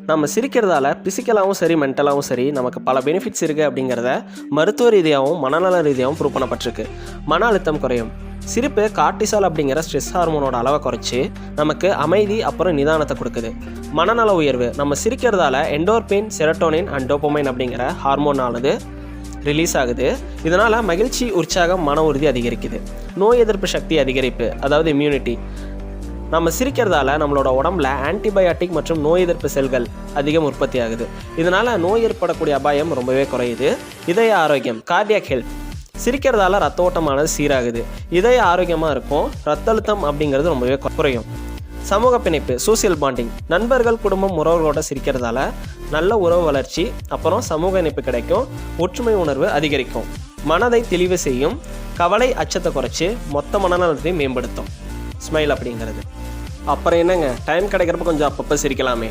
நம்ம சிரிக்கிறதால பிசிக்கலாகவும் சரி மென்டலாகவும் சரி நமக்கு பல பெனிஃபிட்ஸ் இருக்குது அப்படிங்கிறத மருத்துவ ரீதியாகவும் மனநல ரீதியாகவும் ப்ரூவ் பண்ணப்பட்டிருக்கு. மன அழுத்தம் குறையும். சிரிப்பு கார்டிசால் அப்படிங்கிற ஸ்ட்ரெஸ் ஹார்மோனோட அளவை குறைச்சி நமக்கு அமைதி அப்புறம் நிதானத்தை கொடுக்குது. மனநல உயர்வு. நம்ம சிரிக்கிறதால எண்டோர்பின், செரோட்டோனின் அண்ட் டோபமைன் அப்படிங்கிற ஹார்மோனானது ரிலீஸ் ஆகுது. இதனால் மகிழ்ச்சி, உற்சாகம், மன உறுதி அதிகரிக்குது. நோய் எதிர்ப்பு சக்தி அதிகரிப்பு, அதாவது இம்யூனிட்டி. நம்ம சிரிக்கிறதால நம்மளோட உடம்புல ஆன்டிபயாட்டிக் மற்றும் நோய் எதிர்ப்பு செல்கள் அதிகம் உற்பத்தி ஆகுது. இதனால் நோய் ஏற்படக்கூடிய அபாயம் ரொம்பவே குறையுது. இதய ஆரோக்கியம், கார்டியாக் ஹெல்த். சிரிக்கிறதால ரத்த ஓட்டமானது சீராகுது, இதய ஆரோக்கியமாக இருக்கும், ரத்த அழுத்தம் அப்படிங்கிறது ரொம்பவே குறையும். சமூக பிணைப்பு, சோசியல் பாண்டிங். நண்பர்கள், குடும்பம், உறவுகளோட சிரிக்கிறதால நல்ல உறவு வளர்ச்சி, அப்புறம் சமூக இணைப்பு கிடைக்கும், ஒற்றுமை உணர்வு அதிகரிக்கும், மனதை தெளிவு செய்யும், கவலை அச்சத்தை குறைச்சி மொத்த மனநலத்தை மேம்படுத்தும் ஸ்மைல் அப்படிங்கிறது. அப்புறம் என்னங்க, டைம் கிடைக்கிறப்ப கொஞ்சம் அப்பப்போ சிரிக்கலாமே.